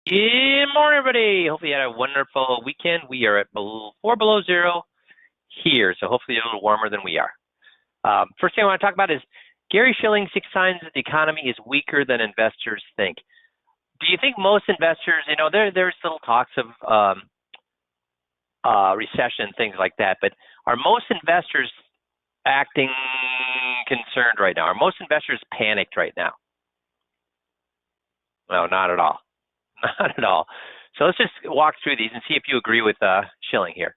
Good morning, everybody. Hopefully you had a wonderful weekend. We are at 4 below zero here, so hopefully a little warmer than we are. First thing I want to talk about is Gary Shilling, 6 signs that the economy is weaker than investors think. Do you think most investors, there's little talks of recession, things like that, but are most investors acting concerned right now? Are most investors panicked right now? No, not at all. Not at all. So let's just walk through these and see if you agree with Shilling here.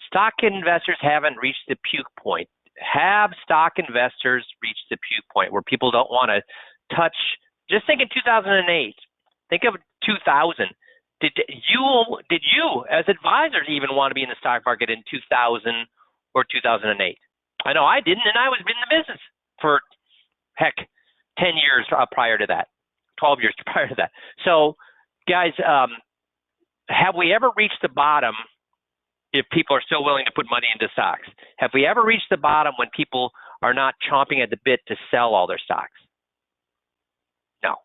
Stock investors haven't reached the puke point. Have stock investors reached the puke point where people don't want to touch? Just think in 2008. Think of 2000. Did you as advisors even want to be in the stock market in 2000 or 2008? I know I didn't, and I was in the business for, heck, 10 years prior to that, 12 years prior to that. So, guys, have we ever reached the bottom if people are still willing to put money into stocks? Have we ever reached the bottom when people are not chomping at the bit to sell all their stocks? No.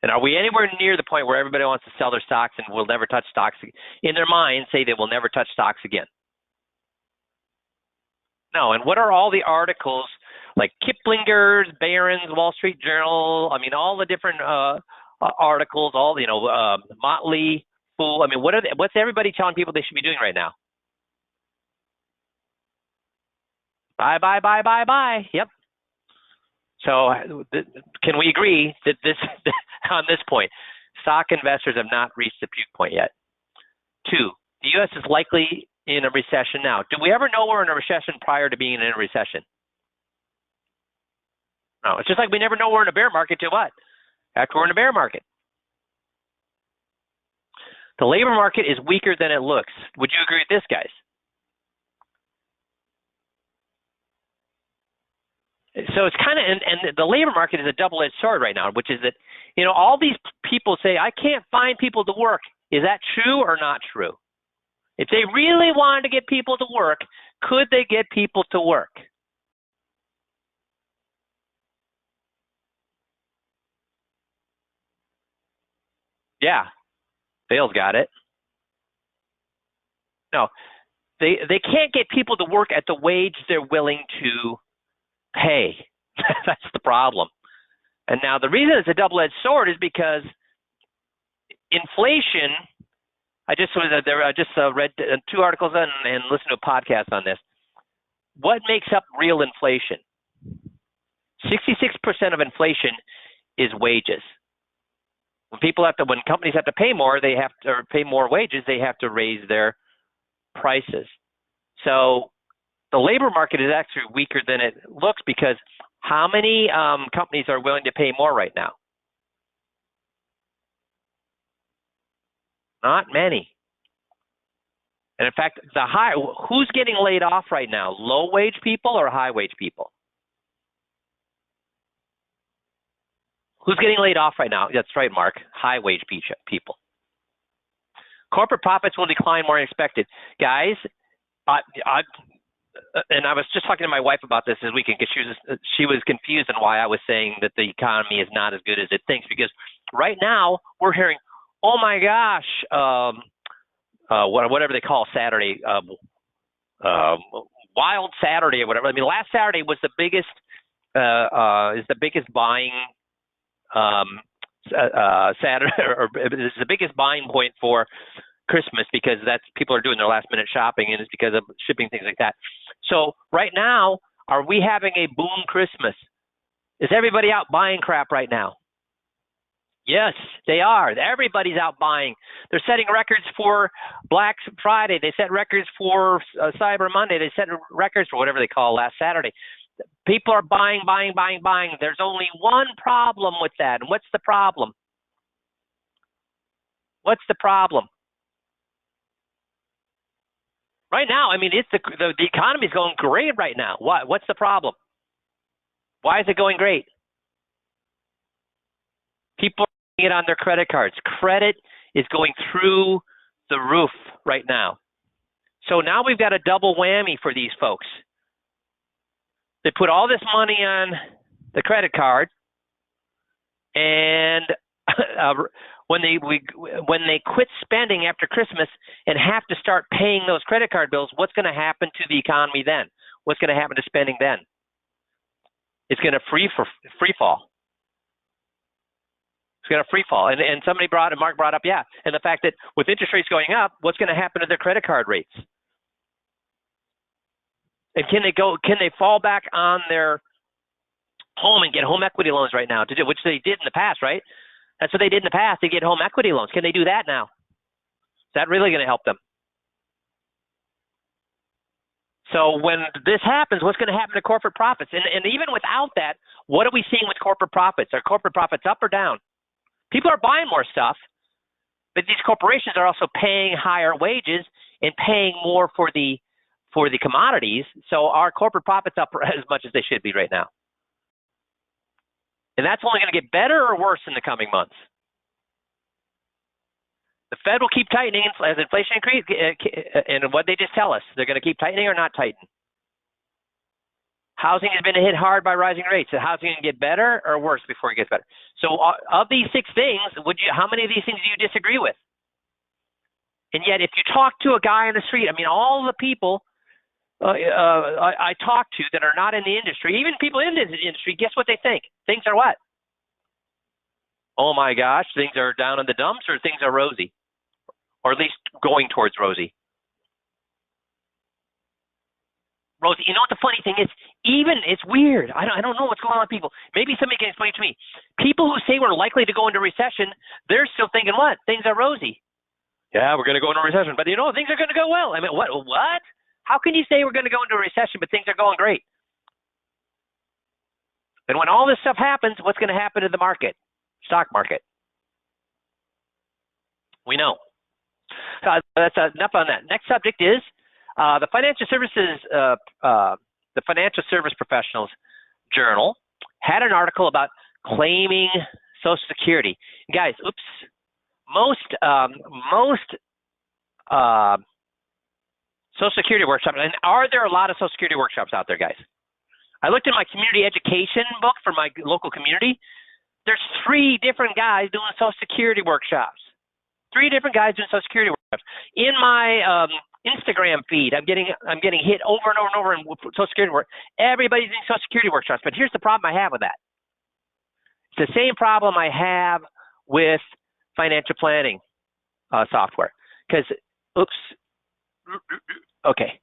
And are we anywhere near the point where everybody wants to sell their stocks and will never touch stocks? In their mind, say they will never touch stocks again? No. And what are all the articles like Kiplinger's, Barron's, Wall Street Journal? I mean, all the different articles, all Motley Fool. I mean, what's everybody telling people they should be doing right now? Buy, buy, buy, buy, buy. Yep. So can we agree that on this point, stock investors have not reached the puke point yet? 2, the U.S. is likely in a recession now. Did we ever know we're in a recession prior to being in a recession? No. It's just like we never know we're in a bear market till what? After we're in a bear market. The labor market is weaker than it looks. Would you agree with this, guys? So it's kind of, and the labor market is a double-edged sword right now, which is that, all these people say, I can't find people to work. Is that true or not true? If they really wanted to get people to work, could they get people to work? Yeah, Bale's got it. No, they can't get people to work at the wage they're willing to pay. That's the problem. And now the reason it's a double-edged sword is because inflation. I just read 2 articles and listened to a podcast on this. What makes up real inflation? 66% of inflation is wages. When companies have to pay more, they have to pay more wages. They have to raise their prices. So the labor market is actually weaker than it looks because how many companies are willing to pay more right now? Not many. And in fact, who's getting laid off right now? Low-wage people or high-wage people? Who's getting laid off right now? That's right, Mark. High-wage people. Corporate profits will decline more than expected. Guys, and I was just talking to my wife about this weekend because she was confused on why I was saying that the economy is not as good as it thinks. Because right now we're hearing, oh my gosh, whatever they call Saturday, Wild Saturday or whatever. I mean, last Saturday was the biggest buying Saturday, or it's the biggest buying point for Christmas because people are doing their last minute shopping, and it's because of shipping, things like that. So right now, are we having a boom Christmas? Is everybody out buying crap right now? Yes, they are. Everybody's out buying. They're setting records for Black Friday. They set records for Cyber Monday. They set records for whatever they call last Saturday. People are buying. There's only one problem with that. And what's the problem? What's the problem? Right now, I mean, the economy is going great right now. What's the problem? Why is it going great? People are putting it on their credit cards. Credit is going through the roof right now. So now we've got a double whammy for these folks. They put all this money on the credit card, and when they quit spending after Christmas and have to start paying those credit card bills, what's going to happen to the economy then? What's going to happen to spending then? It's going to free fall. It's going to free fall. And Mark brought up, yeah, and the fact that with interest rates going up, what's going to happen to their credit card rates? And can they fall back on their home and get home equity loans right now, which they did in the past, right? That's what they did in the past. They get home equity loans. Can they do that now? Is that really going to help them? So when this happens, what's going to happen to corporate profits? And even without that, what are we seeing with corporate profits? Are corporate profits up or down? People are buying more stuff, but these corporations are also paying higher wages and paying more for the commodities. So are corporate profits up as much as they should be right now? And that's only going to get better or worse in the coming months. The Fed will keep tightening as inflation increases, and what they just tell us, they're going to keep tightening or not tighten. Housing has been hit hard by rising rates. So housing can get better or worse before it gets better. So of these 6 things, how many of these things do you disagree with? And yet, if you talk to a guy on the street, I mean, all the people I talk to that are not in the industry, even people in the industry, guess what they think? Things are what? Oh my gosh, things are down in the dumps, or things are rosy, or at least going towards rosy. Rosie, you know what the funny thing is? It's weird. I don't know what's going on with people. Maybe somebody can explain to me. People who say we're likely to go into recession, they're still thinking what? Things are rosy. Yeah, we're going to go into a recession, but things are going to go well. I mean, what? How can you say we're going to go into a recession, but things are going great? And when all this stuff happens, what's going to happen to the market? Stock market. We know. That's enough on that. Next subject is the Financial Service Professionals Journal had an article about claiming Social Security. Guys, most Social Security workshops, and are there a lot of Social Security workshops out there, guys? I looked at my community education book for my local community. There's 3 different guys doing Social Security workshops. 3 different guys doing Social Security workshops. In my Instagram feed, I'm getting hit over and over and over in Social Security work. Everybody's doing Social Security workshops, but here's the problem I have with that. It's the same problem I have with financial planning software. Because, okay,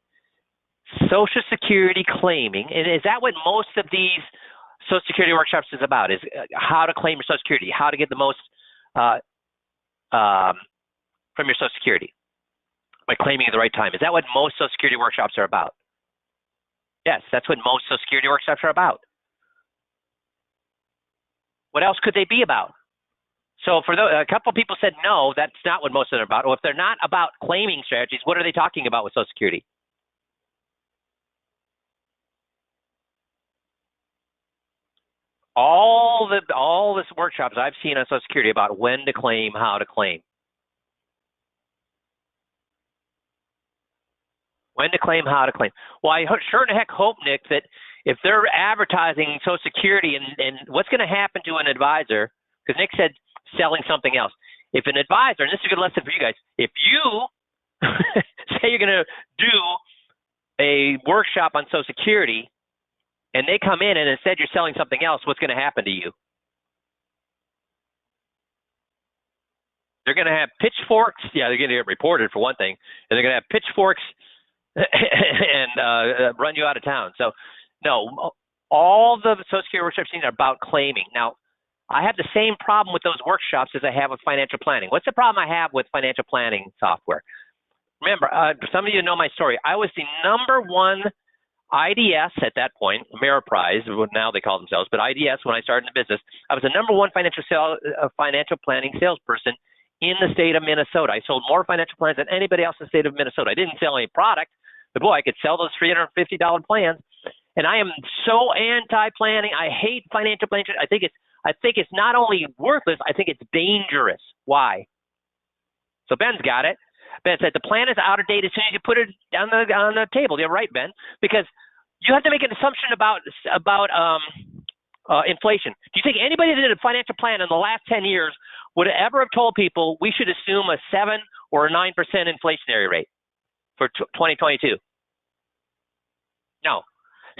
Social Security claiming, and is that what most of these Social Security workshops is about? Is how to claim your Social Security, how to get the most from your Social Security by claiming at the right time. Is that what most Social Security workshops are about? Yes, that's what most Social Security workshops are about. What else could they be about? So for a couple of people said no, that's not what most of them are about. Or if they're not about claiming strategies, what are they talking about with Social Security? All the workshops I've seen on Social Security about when to claim, how to claim. When to claim, how to claim. Well, I sure in the heck hope, Nick, that if they're advertising Social Security and what's going to happen to an advisor, because Nick said selling something else. If an advisor, and this is a good lesson for you guys, if you say you're going to do a workshop on Social Security and they come in and instead you're selling something else, what's going to happen to you? They're going to have pitchforks. Yeah, they're going to get reported for one thing, and they're going to have pitchforks and run you out of town. So, no, all the Social Security workshops are about claiming. Now, I have the same problem with those workshops as I have with financial planning. What's the problem I have with financial planning software? Remember, some of you know my story. I was the #1 IDS at that point, Ameriprise, now they call themselves, but IDS when I started in the business. I was the #1 financial planning salesperson in the state of Minnesota. I sold more financial plans than anybody else in the state of Minnesota. I didn't sell any product, but boy, I could sell those $350 plans. And I am so anti-planning. I hate financial planning. I think it's not only worthless, I think it's dangerous. Why? So Ben's got it. Ben said the plan is out of date as soon as you put it on the table. You're right, Ben, because you have to make an assumption about inflation. Do you think anybody that did a financial plan in the last 10 years would ever have told people we should assume a 7 or a 9% inflationary rate for 2022? No.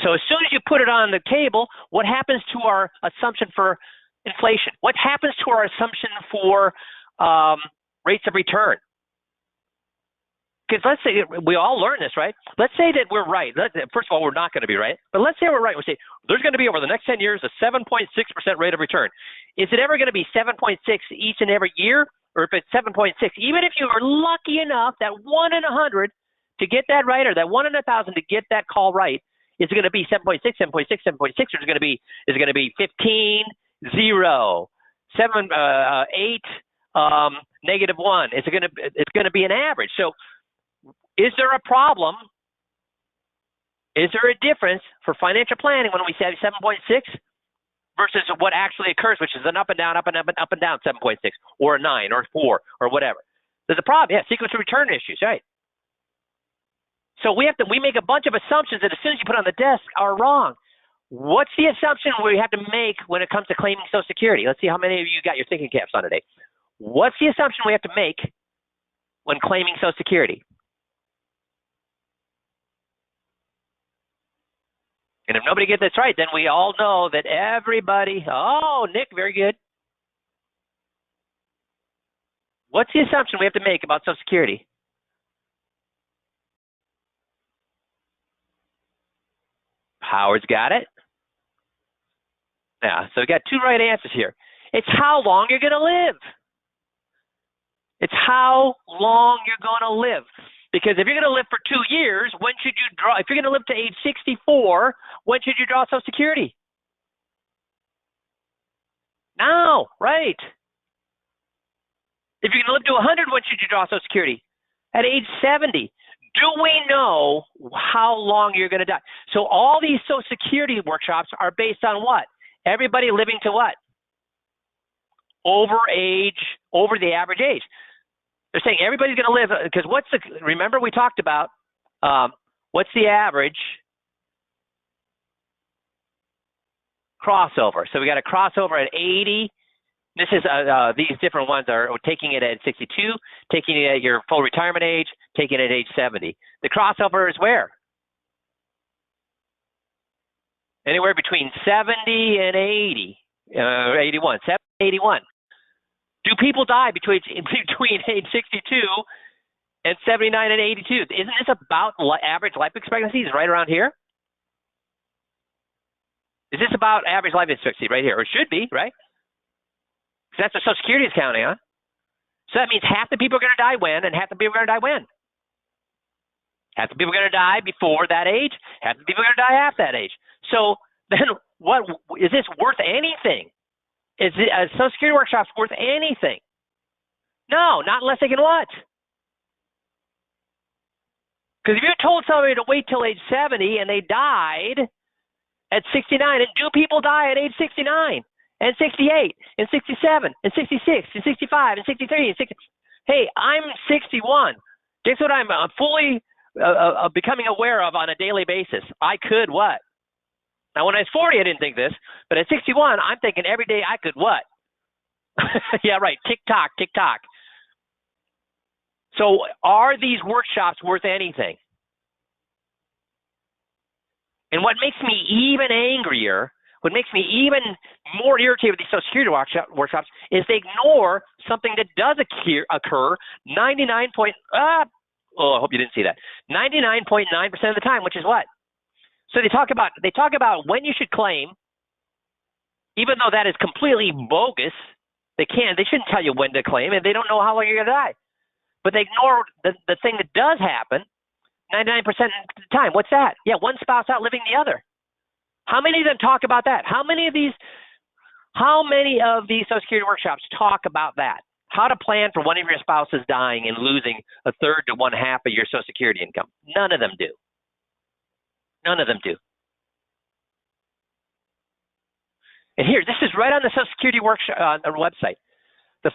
So as soon as you put it on the table, what happens to our assumption for inflation? What happens to our assumption for rates of return? Because let's say we all learn this, right? Let's say that we're right. First of all, we're not going to be right. But let's say we're right. We say there's going to be over the next 10 years a 7.6% rate of return. Is it ever going to be 7.6 each and every year? Or if it's 7.6, even if you are lucky enough, that 1 in 100 to get that right, or that 1 in 1,000 to get that call right, is it going to be 7.6, 7.6, 7.6, or is it going to be 15, 0, 7, 8, negative 1? It's going to be an average. So is there a problem? Is there a difference for financial planning when we say 7.6 versus what actually occurs, which is an up and down, up and up and up and down 7.6, or a 9, or 4, or whatever? There's a problem. Yeah, sequence of return issues, right? So we make a bunch of assumptions that as soon as you put on the desk are wrong. What's the assumption we have to make when it comes to claiming Social Security? Let's see how many of you got your thinking caps on today. What's the assumption we have to make when claiming Social Security? And if nobody gets this right, then we all know that everybody, oh, Nick, very good. What's the assumption we have to make about Social Security? Howard's got it. Yeah, so we got 2 right answers here. It's how long you're going to live. It's how long you're going to live. Because if you're going to live for 2 years, when should you draw? If you're going to live to age 64, when should you draw Social Security? Now, right. If you're going to live to 100, when should you draw Social Security? At age 70. Do we know how long you're going to die? So all these Social Security workshops are based on what? Everybody living to what? Over the average age. They're saying everybody's going to live, because remember we talked about, what's the average crossover? So we got a crossover at 80. This is, these different ones are taking it at 62, taking it at your full retirement age, taking it at age 70. The crossover is where? Anywhere between 70 and 80, 81, 70, 81. Do people die between age 62 and 79 and 82? Isn't this about average life expectancy? Is right around here? Is this about average life expectancy right here? Or it should be, right? Because that's what Social Security is counting on. So that means half the people are going to die when, and half the people are going to die when? Half the people are going to die before that age, half the people are going to die after that age. So then what is this worth anything? Is a Social Security workshop worth anything? No, not unless they can what? Because if you told somebody to wait till age 70 and they died at 69, and do people die at age 69 and 68 and 67 and 66 and 65 and 63 and 60? Hey, I'm 61. Guess what I'm fully becoming aware of on a daily basis? I could what? Now, when I was 40, I didn't think this, but at 61, I'm thinking every day I could what? Yeah, right. Tick tock, tick tock. So are these workshops worth anything? And what makes me even angrier, what makes me even more irritated with these Social Security workshops is they ignore something that does occur 99 point, I hope you didn't see that, 99.9% of the time, which is what? So they talk about when you should claim, even though that is completely bogus. They shouldn't tell you when to claim, and they don't know how long you're going to die. But they ignore the thing that does happen 99% of the time. What's that? Yeah, one spouse outliving the other. How many of them talk about that? How many of these Social Security workshops talk about that? How to plan for one of your spouses dying and losing a third to one half of your Social Security income? None of them do. None of them do. And here, this is right on the Social Security workshop website. The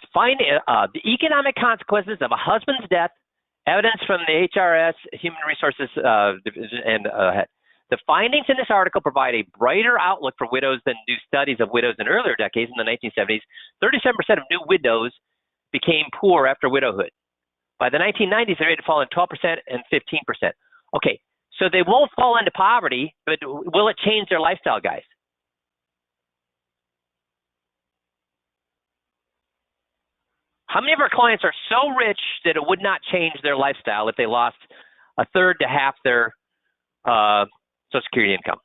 economic consequences of a husband's death, evidence from the HRS Human Resources Division, and The findings in this article provide a brighter outlook for widows than do studies of widows in earlier decades. In the 1970s, 37% of new widows became poor after widowhood. By the 1990s, the rate had fallen 12% and 15%. Okay, so they won't fall into poverty, but will it change their lifestyle, guys? How many of our clients are so rich that it would not change their lifestyle if they lost a third to half their Social Security income?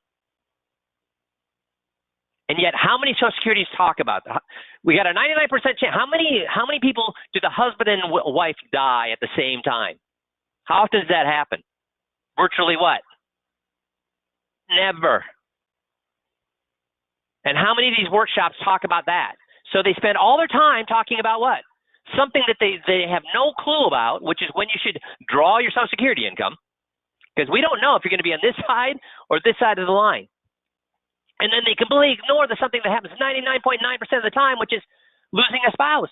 And yet, how many Social Securities talk about? We got a 99% chance. How many people do the husband and wife die at the same time? How often does that happen? Virtually what? Never. And how many of these workshops talk about that? So they spend all their time talking about what? Something that they have no clue about, which is when you should draw your Social Security income, because we don't know if you're going to be on this side or this side of the line. And then they completely ignore the something that happens 99.9% of the time, which is losing a spouse.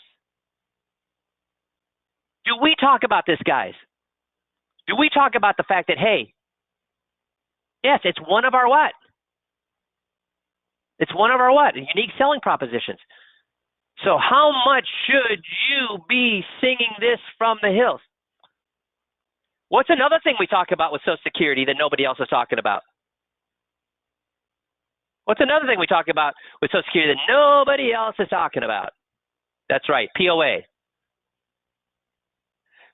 Do we talk about this, guys? Do we talk about the fact that, hey, yes, it's one of our what? It's one of our what? Unique selling propositions. So how much should you be singing this from the hills? What's another thing we talk about with Social Security that nobody else is talking about? What's another thing we talk about with Social Security that nobody else is talking about? That's right, POA.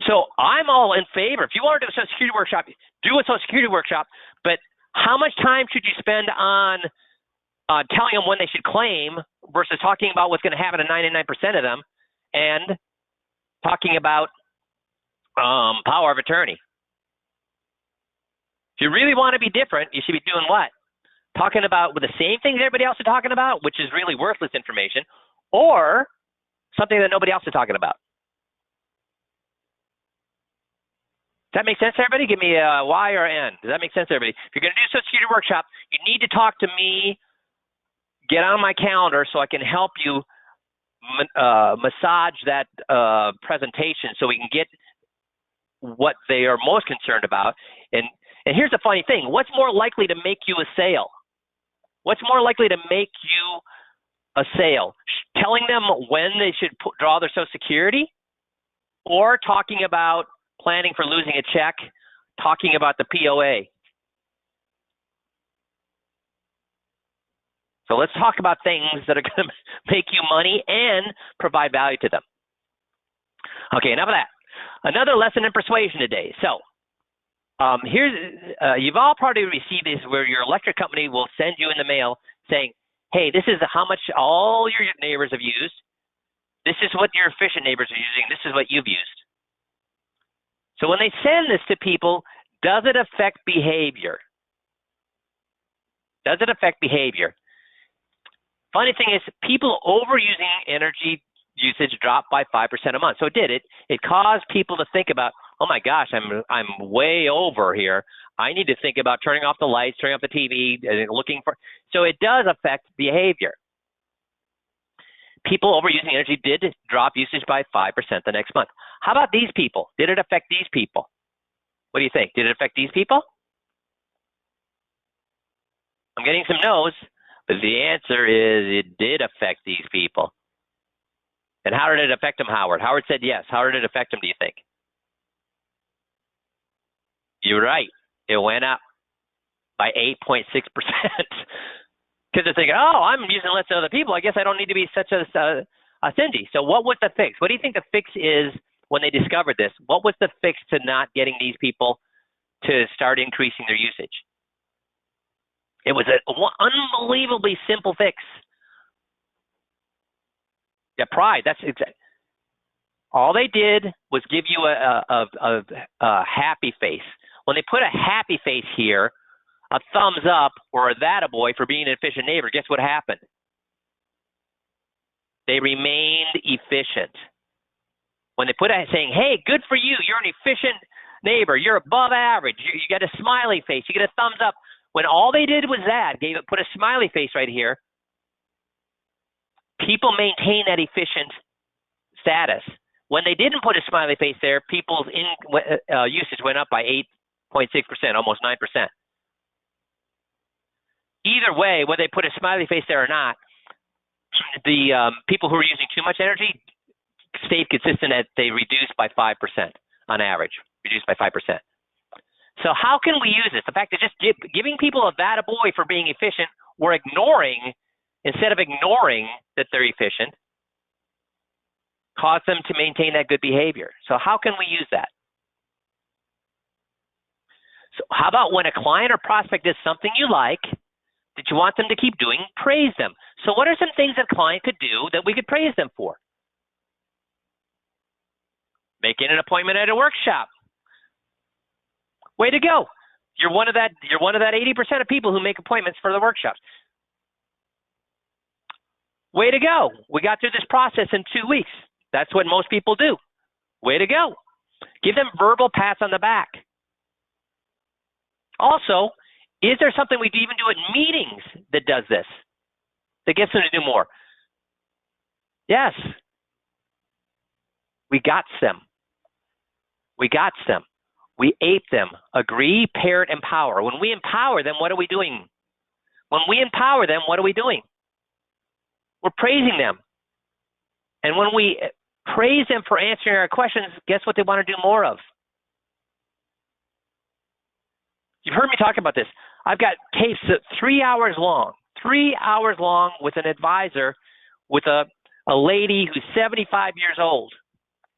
So I'm all in favor. If you want to do a Social Security workshop, do a Social Security workshop, but how much time should you spend on telling them when they should claim versus talking about what's going to happen to 99% of them and talking about power of attorney? If you really want to be different, you should be doing what? Talking about with the same things everybody else is talking about, which is really worthless information, or something that nobody else is talking about. Does that make sense, everybody? Give me a Y or N. Does that make sense, everybody? If you're going to do a Social Security workshop, you need to talk to me, get on my calendar so I can help you massage that presentation so we can get what they are most concerned about. And here's the funny thing. What's more likely to make you a sale? What's more likely to make you a sale? Telling them when they should draw their Social Security, or talking about planning for losing a check, talking about the POA? So let's talk about things that are going to make you money and provide value to them. Okay, enough of that. Another lesson in persuasion today. So you've all probably received this where your electric company will send you in the mail saying, hey, this is how much all your neighbors have used. This is what your efficient neighbors are using. This is what you've used. So when they send this to people, does it affect behavior? Does it affect behavior? Funny thing is, people overusing energy usage dropped by 5% a month. So it did. It caused people to think about, oh my gosh, I'm way over here. I need to think about turning off the lights, turning off the TV, and looking for. So it does affect behavior. People overusing energy did drop usage by 5% the next month. How about these people? Did it affect these people? What do you think? Did it affect these people? I'm getting some no's, but the answer is it did affect these people. And how did it affect them, Howard? Howard said yes. How did it affect them, do you think? You're right. It went up by 8.6%. Because they're thinking, oh, I'm using less than other people. I guess I don't need to be such a stingy. So what was the fix? What do you think the fix is when they discovered this? What was the fix to not getting these people to start increasing their usage? It was an unbelievably simple fix. Yeah, pride. That's exactly. All they did was give you a happy face. When they put a happy face here, a thumbs up or a that-a-boy for being an efficient neighbor, guess what happened? They remained efficient. When they put a saying, hey, good for you, you're an efficient neighbor, you're above average, you get a smiley face, you get a thumbs up. When all they did was that, put a smiley face right here, people maintain that efficient status. When they didn't put a smiley face there, people's usage went up by 8.6%, almost 9%. Either way, whether they put a smiley face there or not, the people who are using too much energy stayed consistent at they reduced by 5% on average, reduced by 5%. So how can we use this? The fact that just giving people a bad boy for being efficient, we're ignoring, instead of ignoring that they're efficient, cause them to maintain that good behavior. So how can we use that? So how about when a client or prospect does something you like that you want them to keep doing, praise them. So what are some things that a client could do that we could praise them for? Making an appointment at a workshop. Way to go. You're one of that 80% of people who make appointments for the workshops. Way to go. We got through this process in 2 weeks. That's what most people do. Way to go. Give them verbal pats on the back. Also, is there something we even do at meetings that does this, that gets them to do more? Yes. We got them. We got them. We ape them. Agree, parrot, empower. When we empower them, what are we doing? When we empower them, what are we doing? We're praising them. And when we praise them for answering our questions, guess what they want to do more of? You've heard me talk about this. I've got tapes that 3 hours long with an advisor, with a lady who's 75 years old.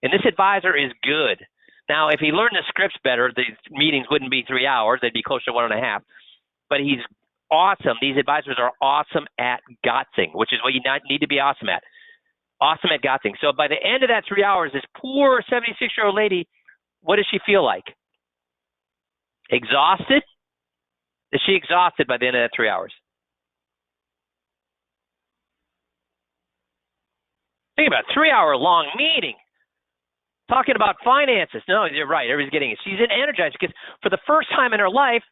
And this advisor is good. Now, if he learned the scripts better, the meetings wouldn't be 3 hours. They'd be closer to 1.5. But he's awesome. These advisors are awesome at Gotzing, which is what you need to be awesome at. Awesome at Gotzing. So by the end of that 3 hours, this poor 76-year-old lady, what does she feel like? Exhausted? Is she exhausted by the end of that 3 hours? Think about it, 3 hour long meeting. Talking about finances. No, you're right. Everybody's getting it. She's energized because for the first time in her life,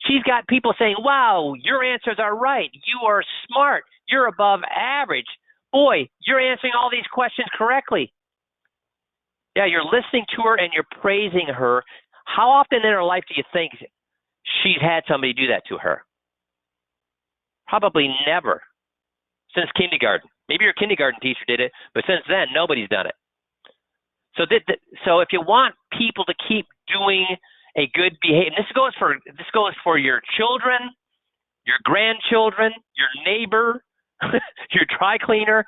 she's got people saying, wow, your answers are right. You are smart. You're above average. Boy, you're answering all these questions correctly. Yeah, you're listening to her and you're praising her. How often in her life do you think she's had somebody do that to her? Probably never. Since kindergarten. Maybe your kindergarten teacher did it, but since then, nobody's done it. So if you want people to keep doing a good behavior, this goes for your children, your grandchildren, your neighbor, your dry cleaner.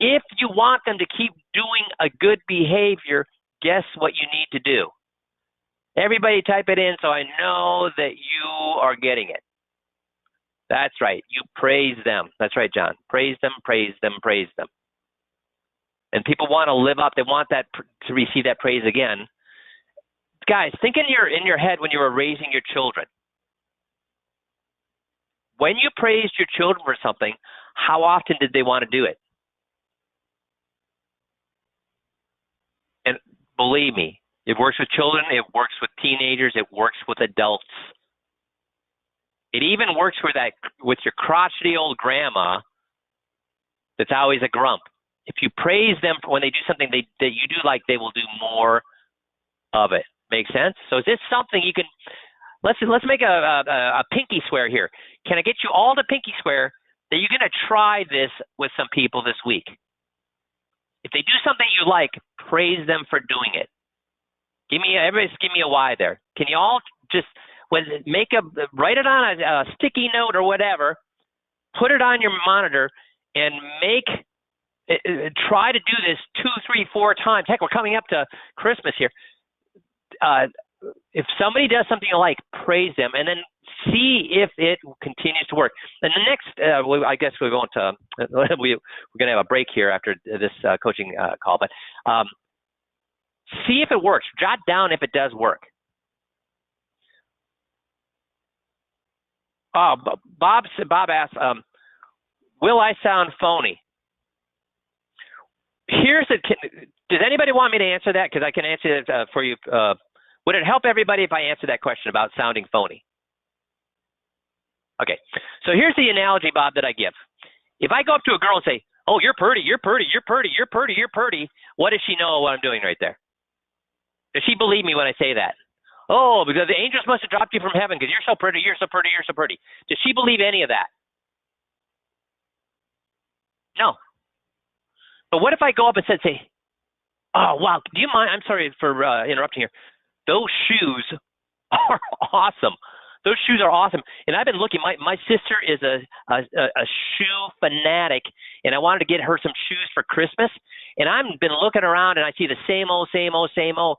If you want them to keep doing a good behavior, guess what you need to do? Everybody type it in so I know that you are getting it. That's right. You praise them. That's right, John. Praise them, praise them, praise them. And people want to live up. They want that to receive that praise again. Guys, think in your head when you were raising your children. When you praised your children for something, how often did they want to do it? And believe me, it works with children, it works with teenagers, it works with adults. It even works with your crotchety old grandma that's always a grump. If you praise them for when they do something that you do like, they will do more of it. Make sense? So is this something you can, let's make a pinky swear here. Can I get you all to pinky swear that you're going to try this with some people this week? If they do something you like, praise them for doing it. Everybody just give me a Y there. Can you all just write it on a sticky note or whatever, put it on your monitor, and try to do this 2, 3, 4 times. Heck, we're coming up to Christmas here. If somebody does something you like, praise them, and then see if it continues to work. And the next, I guess we're going to we're going to have a break here after this coaching call, but see if it works. Jot down if it does work. Bob asked, will I sound phony? Does anybody want me to answer that? Because I can answer it for you. Would it help everybody if I answer that question about sounding phony? Okay, so here's the analogy, Bob, that I give. If I go up to a girl and say, oh, you're pretty, you're pretty, you're pretty, you're pretty, you're pretty, what does she know what I'm doing right there? Does she believe me when I say that? Oh, because the angels must have dropped you from heaven because you're so pretty, you're so pretty, you're so pretty. Does she believe any of that? No. But what if I go up and say, oh, wow, do you mind? I'm sorry for interrupting here. Those shoes are awesome. Those shoes are awesome. And I've been looking. My sister is a shoe fanatic, and I wanted to get her some shoes for Christmas. And I've been looking around, and I see the same old, same old, same old.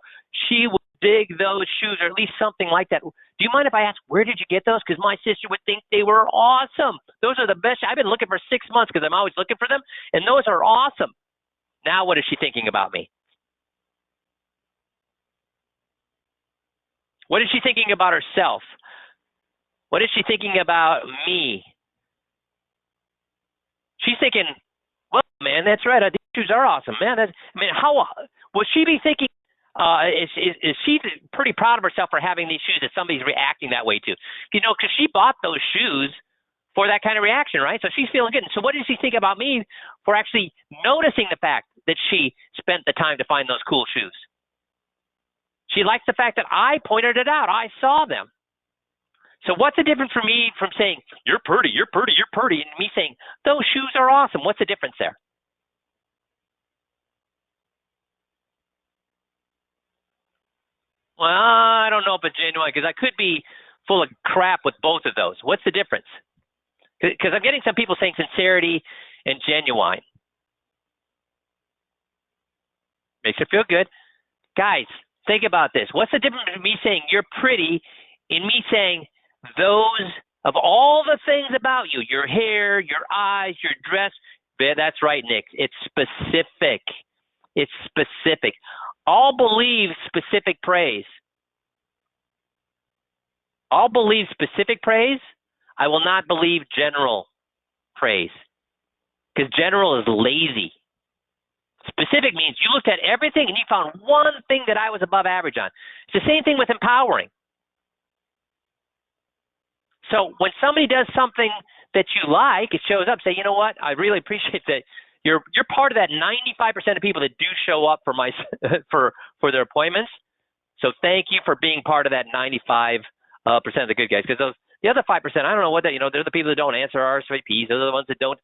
She would dig those shoes, or at least something like that. Do you mind if I ask, where did you get those? Because my sister would think they were awesome. Those are the best. I've been looking for 6 months because I'm always looking for them, and those are awesome. Now what is she thinking about me? What is she thinking about herself? What is she thinking about me? She's thinking, well, man, that's right. These shoes are awesome, man. How would she be thinking? Is she pretty proud of herself for having these shoes that somebody's reacting that way to? Because she bought those shoes for that kind of reaction, right? So she's feeling good. And so what does she think about me for actually noticing the fact that she spent the time to find those cool shoes? She likes the fact that I pointed it out. I saw them. So what's the difference for me from saying, you're pretty, you're pretty, you're pretty, and me saying, those shoes are awesome? What's the difference there? Well, I don't know if it's genuine, because I could be full of crap with both of those. What's the difference? Because I'm getting some people saying sincerity and genuine. Makes her feel good. Guys, think about this. What's the difference between me saying you're pretty and me saying those of all the things about you, your hair, your eyes, your dress? That's right, Nick. It's specific. It's specific. All believe specific praise. All believe specific praise. I will not believe general praise, because general is lazy. Specific means you looked at everything and you found one thing that I was above average on. It's the same thing with empowering. So when somebody does something that you like, it shows up. Say, you know what? I really appreciate that. You're part of that 95% of people that do show up for for their appointments. So thank you for being part of that 95% of the good guys. Because the other 5%, I don't know what that. They're the people that don't answer RSVPs. They're the ones that don't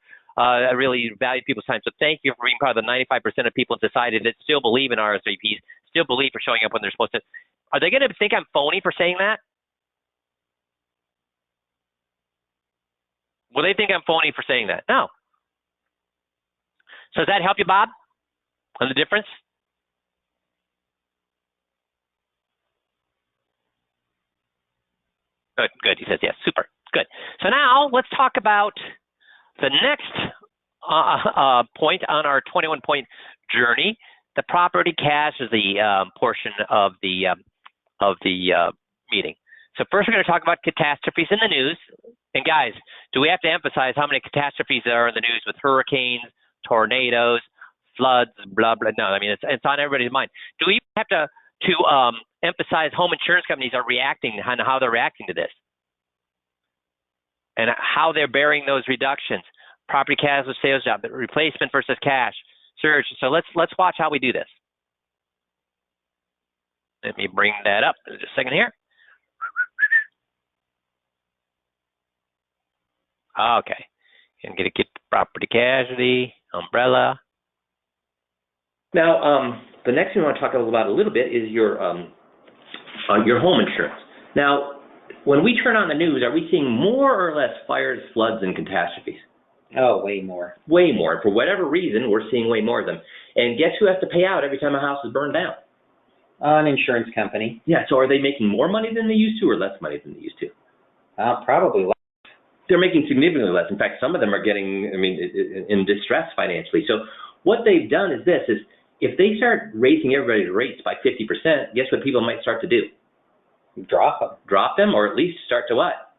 really value people's time. So thank you for being part of the 95% of people in society that still believe in RSVPs, still believe for showing up when they're supposed to. Are they going to think I'm phony for saying that? Will they think I'm phony for saying that? No. So does that help you, Bob, on the difference? Good, good. He says yes. Super. Good. So now let's talk about the next point on our 21-point journey. The property cash is the portion of the meeting. So first we're going to talk about catastrophes in the news. And guys, do we have to emphasize how many catastrophes there are in the news with hurricanes, tornadoes, floods, blah, blah? No, I mean, it's on everybody's mind. Do we have to emphasize home insurance companies are reacting and how they're reacting to this? And how they're bearing those reductions. Property casualty sales job, replacement versus cash, surge. So let's watch how we do this. Let me bring that up in just a second here. Okay. I'm going to get property casualty, umbrella. Now, the next thing we want to talk about a little bit is your home insurance. Now, when we turn on the news, are we seeing more or less fires, floods, and catastrophes? Oh, way more. Way more. For whatever reason, we're seeing way more of them. And guess who has to pay out every time a house is burned down? An insurance company. Yeah, so are they making more money than they used to or less money than they used to? Probably less. They're making significantly less. In fact, some of them are getting, in distress financially. So what they've done is this, is if they start raising everybody's rates by 50%, guess what people might start to do? Drop them. Drop them, or at least start to what?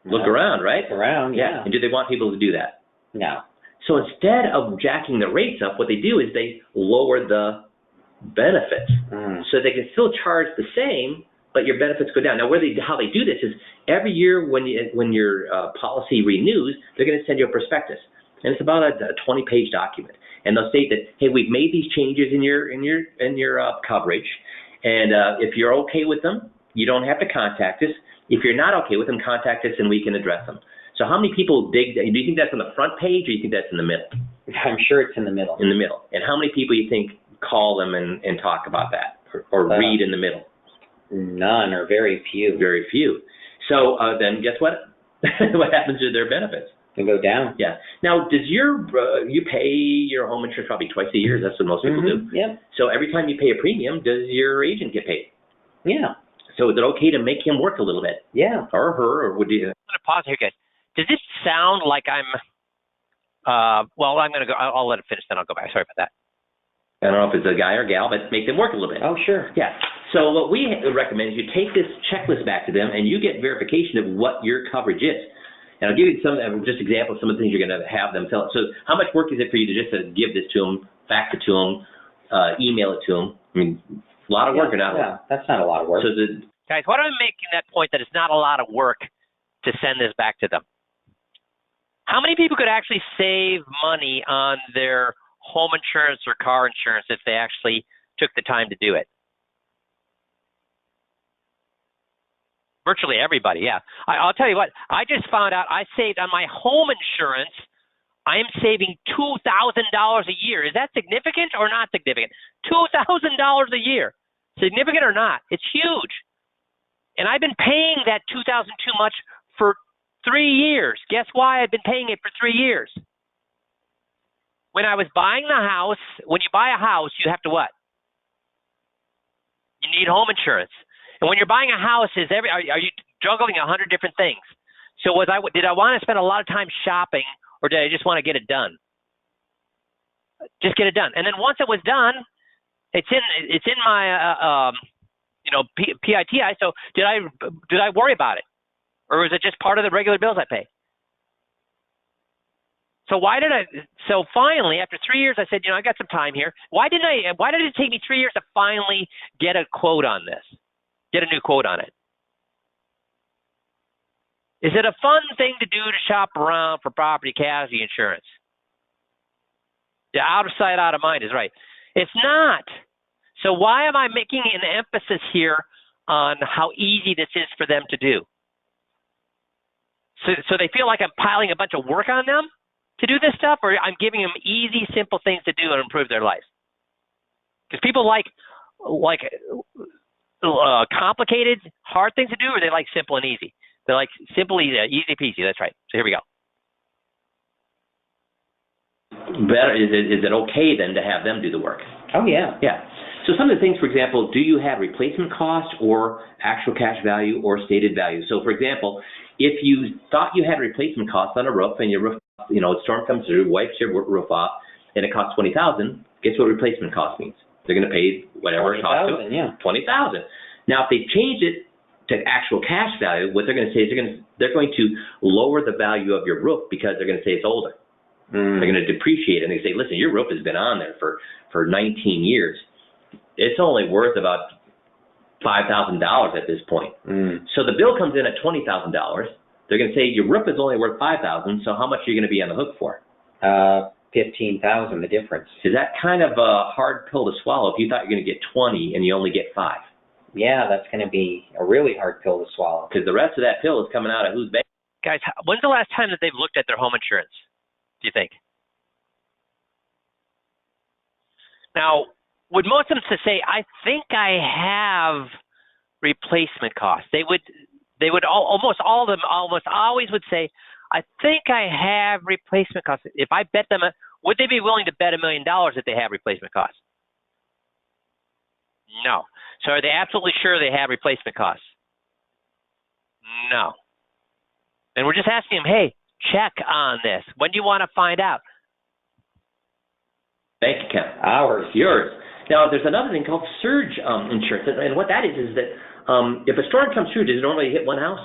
Look around, right? Look around, yeah. And do they want people to do that? No. So instead of jacking the rates up, what they do is they lower the benefits. So they can still charge the same, but your benefits go down. Now, how they do this is every year when your policy renews, they're going to send you a prospectus, and it's about a 20-page document. And they'll state that, hey, we've made these changes in your coverage, and if you're okay with them, you don't have to contact us. If you're not okay with them, contact us and we can address them. So how many people do you think that's on the front page or you think that's in the middle? I'm sure it's in the middle. In the middle. And how many people you think call them and talk about that or read in the middle? None or very few. Very few. So then guess what? What happens to their benefits? They go down. Yeah. Now, does you pay your home insurance probably twice a year? That's what most people do. Yeah. So every time you pay a premium, does your agent get paid? Yeah. So is it okay to make him work a little bit? Yeah. Or her, or would you? I'm going to pause here, guys. Does this sound like I'm, well, I'm going to go, I'll let it finish, then I'll go back. Sorry about that. I don't know if it's a guy or gal, but make them work a little bit. Oh, sure. Yeah. So what we recommend is you take this checklist back to them and you get verification of what your coverage is. And I'll give you some just examples of some of the things you're going to have them fill out. So how much work is it for you to just give this to them, fax it to them, email it to them? I mean, a lot of work or not a lot? Yeah, that's not a lot of work. So Guys, why am I making that point that it's not a lot of work to send this back to them? How many people could actually save money on their home insurance or car insurance if they actually took the time to do it? Virtually everybody, yeah. I'll tell you what, I just found out I saved on my home insurance, I am saving $2,000 a year. Is that significant or not significant? $2,000 a year. Significant or not? It's huge. And I've been paying that $2,000 too much for 3 years. Guess why I've been paying it for 3 years? When I was buying the house, when you buy a house, you have to what? You need home insurance. And when you're buying a house, are you juggling 100 different things? So did I want to spend a lot of time shopping, or did I just want to get it done? Just get it done. And then once it was done, it's in my PITI. So did I worry about it, or was it just part of the regular bills I pay? So so finally, after 3 years, I said, I got some time here. Why did it take me 3 years to finally get a quote on this? Get a new quote on it? Is it a fun thing to do to shop around for property casualty insurance? Yeah, out of sight, out of mind is right. It's not. So why am I making an emphasis here on how easy this is for them to do? So they feel like I'm piling a bunch of work on them to do this stuff, or I'm giving them easy, simple things to do and improve their life? Because people like complicated, hard things to do, or they like simple and easy? They like simple, easy peasy. That's right. So here we go. Better is it okay then to have them do the work? Oh yeah. Yeah. So some of the things, for example, do you have replacement cost or actual cash value or stated value? So for example, if you thought you had replacement costs on a roof and your roof, storm comes through, wipes your roof off, and it costs $20,000, guess what replacement cost means? They're going to pay whatever it costs to. Yeah. $20,000. Now, if they change it to actual cash value, what they're going to say is they're going to lower the value of your roof because they're going to say it's older. They're going to depreciate it, and they say, listen, your roof has been on there for 19 years. It's only worth about $5,000 at this point. So the bill comes in at $20,000. They're going to say your roof is only worth $5,000. So how much are you going to be on the hook for? $15,000, the difference. Is that kind of a hard pill to swallow if you thought you're going to get 20 and you only get 5? Yeah, that's going to be a really hard pill to swallow. Because the rest of that pill is coming out of whose bank? Guys, when's the last time that they've looked at their home insurance, do you think? Now, would most of them say, I think I have replacement costs? They would almost all of them almost always would say, I think I have replacement costs. If I bet them, would they be willing to bet $1 million if they have replacement costs? No. So are they absolutely sure they have replacement costs? No. And we're just asking them, hey, check on this. When do you want to find out? Bank account. Ours. Yours. Now, there's another thing called surge insurance. And what that is that if a storm comes through, does it normally hit one house?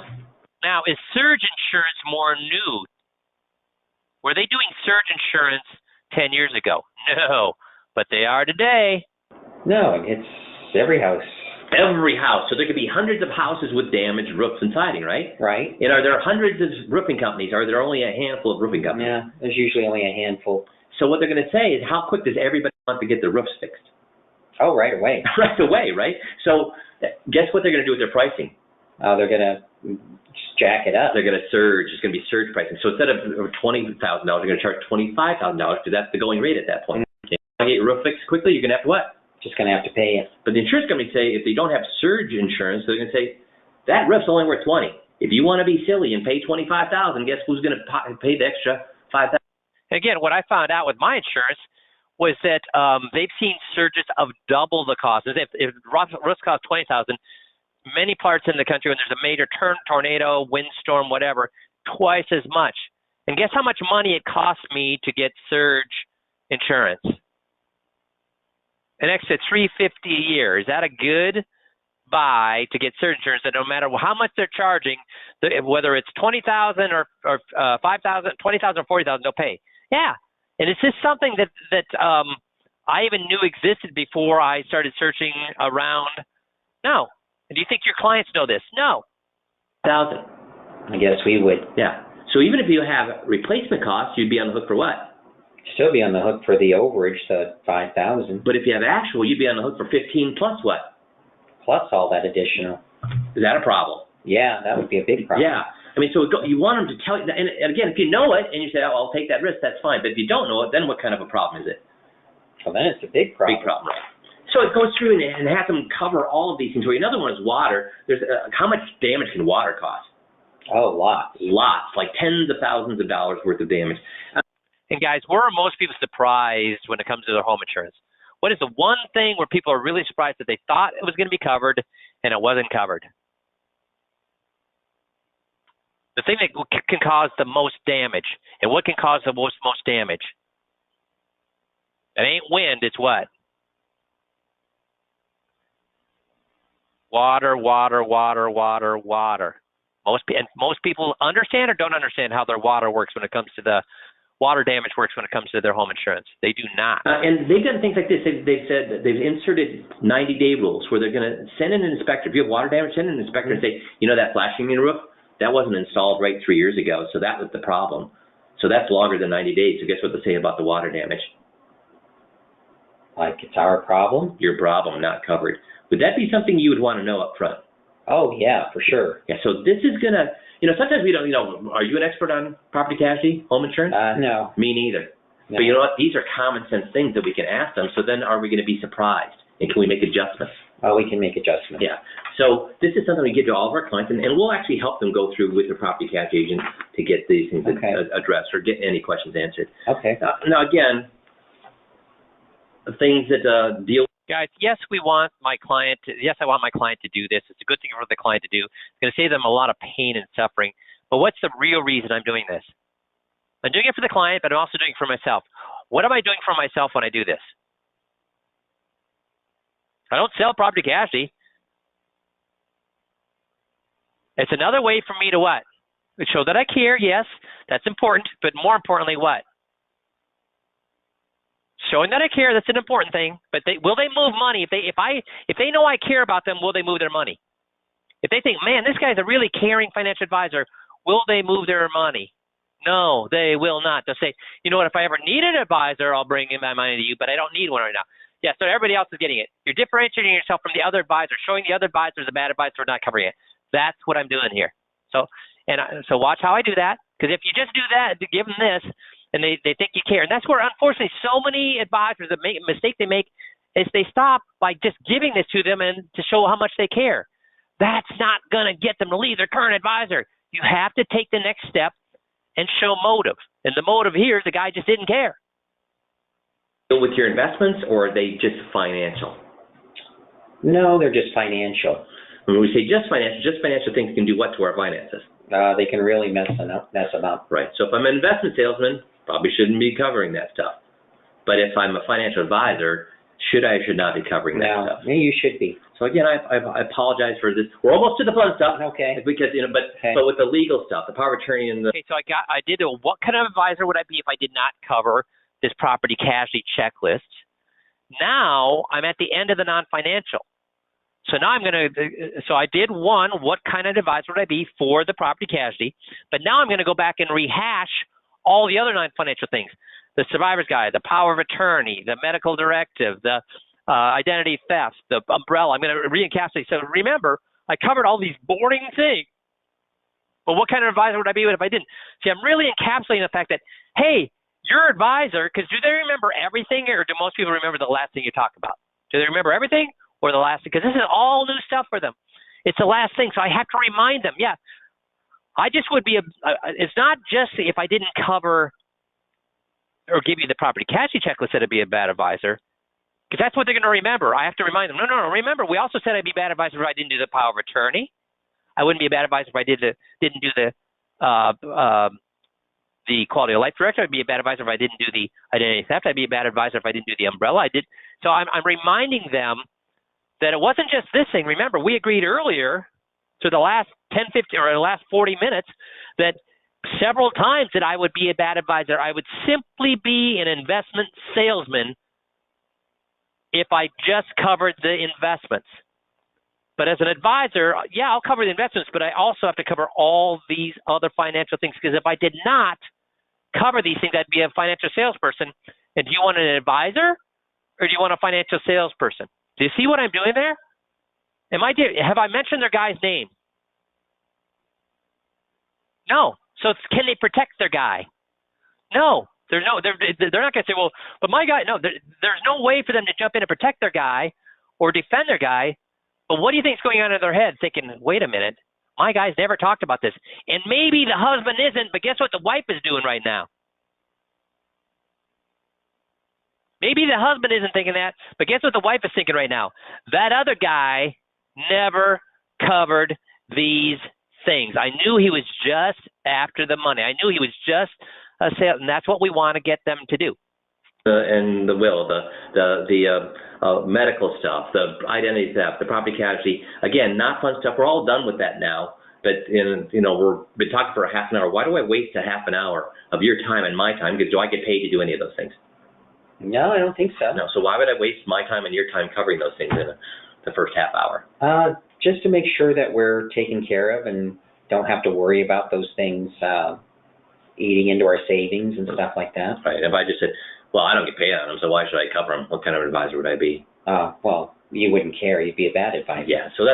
Now, is surge insurance more new? Were they doing surge insurance 10 years ago? No, but they are today. No, it's every house. Every house. So there could be hundreds of houses with damaged roofs and siding, right? Right. And are there hundreds of roofing companies? Or are there only a handful of roofing companies? Yeah, there's usually only a handful. So what they're going to say is, how quick does everybody want to get their roofs fixed? Oh, right away. Right away, right? So guess what they're going to do with their pricing? They're gonna just jack it up. They're going to surge. It's going to be surge pricing. So instead of $20,000, they're going to charge $25,000 because that's the going rate at that point. Okay. You want to get your roof fixed quickly, you're going to have to what? Just gonna have to pay it. But the insurance company say if they don't have surge insurance, they're going to say that roof's only worth 20. If you want to be silly and pay 25,000, guess who's going to pay the extra 5,000? Again, what I found out with my insurance was that they've seen surges of double the cost. If roofs cost $20,000, many parts in the country when there's a major tornado, windstorm, whatever, twice as much. And guess how much money it cost me to get surge insurance? An extra $350 a year. Is that a good buy to get surge insurance? That no matter how much they're charging, whether it's $20,000 or $5,000, $20,000 or $40,000, they'll pay. Yeah, and is this something that I even knew existed before I started searching around? No. And do you think your clients know this? No. 1,000. I guess we would. Yeah. So even if you have replacement costs, you'd be on the hook for what? Still be on the hook for the overage, the $5,000. But if you have actual, you'd be on the hook for 15 plus what? Plus all that additional. Is that a problem? Yeah, that would be a big problem. Yeah. I mean, so you want them to tell you, and again, if you know it and you say, oh, I'll take that risk, that's fine. But if you don't know it, then what kind of a problem is it? Well, then it's a big problem. Big problem, right? So it goes through and has them cover all of these things. Another one is water. There's how much damage can water cost? Oh, lots. Lots, like tens of thousands of dollars worth of damage. And guys, where are most people surprised when it comes to their home insurance? What is the one thing where people are really surprised that they thought it was going to be covered and it wasn't covered? The thing that can cause the most damage. And what can cause the most damage? It ain't wind, it's what? Water, water, water, water, water. Most people understand or don't understand how their water works when it comes to the water damage works when it comes to their home insurance. They do not. And they've done things like this. They've said that they've inserted 90-day rules where they're going to send in an inspector. If you have water damage, send in an inspector and say, you know that flashing in your roof? That wasn't installed right 3 years ago, so that was the problem. So that's longer than 90 days. So guess what they say about the water damage? Like it's our problem? Your problem, not covered. Would that be something you would want to know up front? Oh, yeah, for sure. Yeah, so this is going to, sometimes we don't, are you an expert on property casualty, home insurance? No. Me neither. No. But you know what? These are common sense things that we can ask them. So then are we going to be surprised? And can we make adjustments? Oh, we can make adjustments. Yeah. So this is something we give to all of our clients, and we'll actually help them go through with their property casualty agent to get these things addressed or get any questions answered. Okay. Now, again, the things that deal. Guys, yes, I want my client to do this. It's a good thing for the client to do. It's going to save them a lot of pain and suffering. But what's the real reason I'm doing this? I'm doing it for the client, but I'm also doing it for myself. What am I doing for myself when I do this? I don't sell property casualty. It's another way for me to what? Show that I care, yes, that's important, but more importantly, what? Showing that I care, that's an important thing. But will they move money? If they know I care about them, will they move their money? If they think, man, this guy's a really caring financial advisor, will they move their money? No, they will not. They'll say, you know what, if I ever need an advisor, I'll bring in my money to you, but I don't need one right now. Yeah, so everybody else is getting it. You're differentiating yourself from the other advisor, showing the other advisors a bad advisor for not covering it. That's what I'm doing here. So watch how I do that, because if you just do that, give them this, and they think you care. And that's where, unfortunately, so many advisors, the mistake they make is they stop by just giving this to them and to show how much they care. That's not going to get them to leave their current advisor. You have to take the next step and show motive. And the motive here is the guy just didn't care. With your investments, or are they just financial? No, they're just financial. When we say just financial things can do what to our finances? They can really mess them up. Right. So if I'm an investment salesman, probably shouldn't be covering that stuff. But if I'm a financial advisor, should I or should not be covering that stuff? No, you should be. So again, I apologize for this. We're almost to the fun stuff. Okay. Because but with the legal stuff, the power of attorney and the. Okay, so I did what kind of advisor would I be if I did not cover this property casualty checklist? Now I'm at the end of the non-financial. So now so I did one, what kind of advisor would I be for the property casualty? But now I'm going to go back and rehash all the other non-financial things. The survivor's guide, the power of attorney, the medical directive, the identity theft, the umbrella. I'm going to re-encapsulate. So remember, I covered all these boring things. But what kind of advisor would I be if I didn't? See, I'm really encapsulating the fact that, hey, your advisor, because do they remember everything, or do most people remember the last thing you talk about? Do they remember everything or the last thing? Because this is all new stuff for them. It's the last thing, so I have to remind them. Yeah, I just would be it's not just if I didn't cover or give you the property casualty checklist that I'd be a bad advisor, because that's what they're going to remember. I have to remind them, no, remember, we also said I'd be a bad advisor if I didn't do the power of attorney. I wouldn't be a bad advisor if I didn't do the quality of life director. I'd be a bad advisor if I didn't do the identity theft. I'd be a bad advisor if I didn't do the umbrella. So I'm reminding them that it wasn't just this thing. Remember, we agreed earlier to the last 10, 15, or the last 40 minutes that several times that I would be a bad advisor. I would simply be an investment salesman if I just covered the investments. But as an advisor, yeah, I'll cover the investments, but I also have to cover all these other financial things, because if I did not cover these things, I'd be a financial salesperson. And do you want an advisor or do you want a financial salesperson? Do you see what I'm doing there? Have I mentioned their guy's name? No. So can they protect their guy? No. They're not going to say, well, but my guy, no, there's no way for them to jump in and protect their guy or defend their guy. But what do you think is going on in their head, thinking, wait a minute, my guy's never talked about this. And maybe the husband isn't, but guess what the wife is doing right now? Maybe the husband isn't thinking that, but guess what the wife is thinking right now? That other guy never covered these things. I knew he was just after the money. I knew he was just a sale, and that's what we want to get them to do. And the will, the medical stuff, the identity theft, the property casualty. Again, not fun stuff. We're all done with that now. But we've been talking for a half an hour. Why do I waste a half an hour of your time and my time? Because do I get paid to do any of those things? No, I don't think so. No. So why would I waste my time and your time covering those things in the first half hour? Just to make sure that we're taken care of and don't have to worry about those things eating into our savings and stuff like that. Right. If I just said, well, I don't get paid on them, so why should I cover them? What kind of advisor would I be? Well, you wouldn't care. You'd be a bad advisor. Yeah. So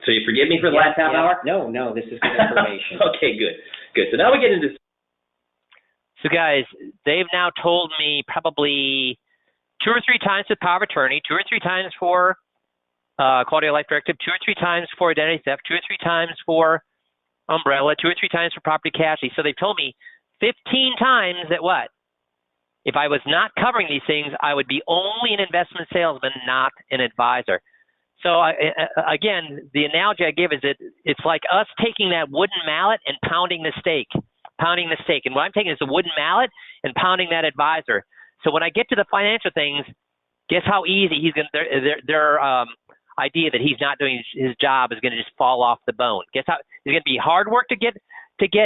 so you forgive me for the last half hour? No, this is good information. Okay, good. So now we get into. So guys, they've now told me probably 2 or 3 times with power of attorney, 2 or 3 times for quality of life directive, 2 or 3 times for identity theft, 2 or 3 times for umbrella, 2 or 3 times for property casualty. So they've told me 15 times that what? If I was not covering these things, I would be only an investment salesman, not an advisor. So again, the analogy I give is that it's like us taking that wooden mallet and pounding the steak. And what I'm taking is a wooden mallet and pounding that advisor. So when I get to the financial things, guess how easy he's going to, their idea that he's not doing his job is going to just fall off the bone. Guess how it's going to be hard work to get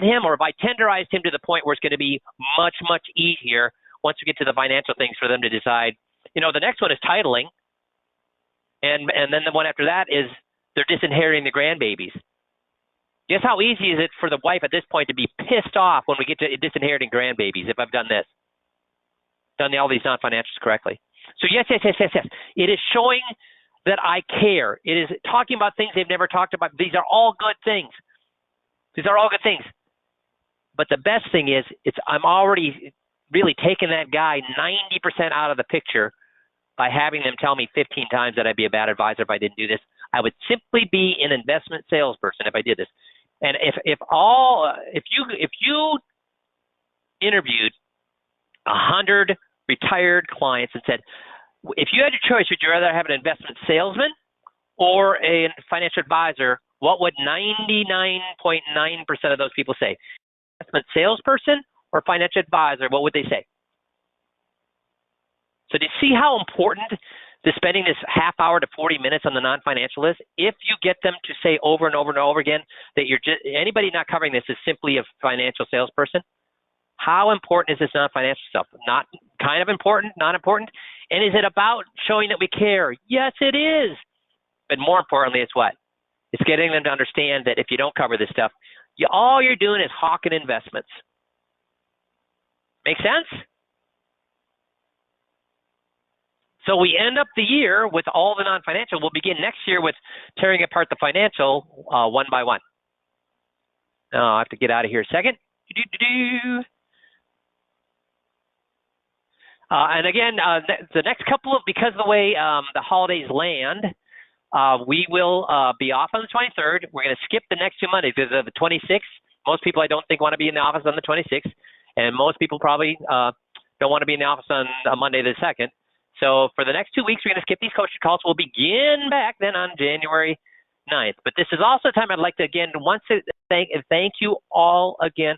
him, or if I tenderized him to the point where it's going to be much, much easier once we get to the financial things for them to decide. The next one is titling. And then the one after that is they're disinheriting the grandbabies. Guess how easy is it for the wife at this point to be pissed off when we get to disinheriting grandbabies if I've done this? Done all these non-financials correctly. So yes. It is showing that I care. It is talking about things they've never talked about. These are all good things. But the best thing is I'm already really taking that guy 90% out of the picture by having them tell me 15 times that I'd be a bad advisor if I didn't do this. I would simply be an investment salesperson if I did this. And if you interviewed 100 retired clients and said, if you had your choice, would you rather have an investment salesman or a financial advisor? What would 99.9% of those people say? Investment salesperson or financial advisor? What would they say? So do you see how important spending this half hour to 40 minutes on the non-financial is? If you get them to say over and over and over again that anybody not covering this is simply a financial salesperson, how important is this non-financial stuff? Not kind of important, not important? And is it about showing that we care? Yes, it is. But more importantly, it's what? It's getting them to understand that if you don't cover this stuff, all you're doing is hawking investments. Make sense? So we end up the year with all the non-financial. We'll begin next year with tearing apart the financial one by one. Now I have to get out of here a second. And again, the next couple of, because of the way the holidays land, we will be off on the 23rd. We're going to skip the next 2 Mondays. There's the 26th. Most people I don't think want to be in the office on the 26th, and most people probably don't want to be in the office on Monday the 2nd. So for the next 2 weeks, we're going to skip these coaching calls. We'll begin back then on January 9th. But this is also a time I'd like to, again, once thank you all again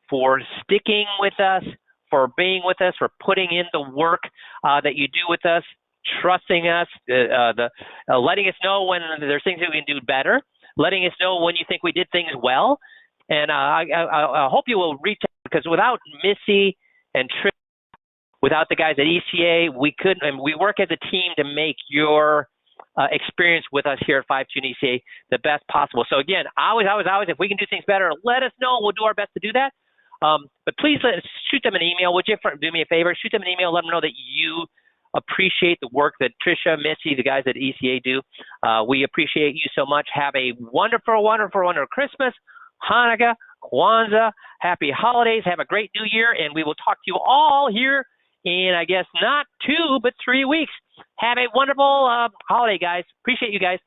for sticking with us, for being with us, for putting in the work that you do with us, trusting us, letting us know when there's things that we can do better, letting us know when you think we did things well. And I hope you will reach out, because without Missy and Trish, without the guys at ECA, we couldn't, and we work as a team to make your experience with us here at 5Tune ECA the best possible. So again, always, if we can do things better, let us know. We'll do our best to do that. But please shoot them an email. Would you do me a favor? Shoot them an email. Let them know that you appreciate the work that Tricia, Missy, the guys at ECA do. We appreciate you so much. Have a wonderful, wonderful, wonderful Christmas, Hanukkah, Kwanzaa. Happy holidays. Have a great new year. And we will talk to you all here in, I guess, not 2, but 3 weeks. Have a wonderful holiday, guys. Appreciate you guys.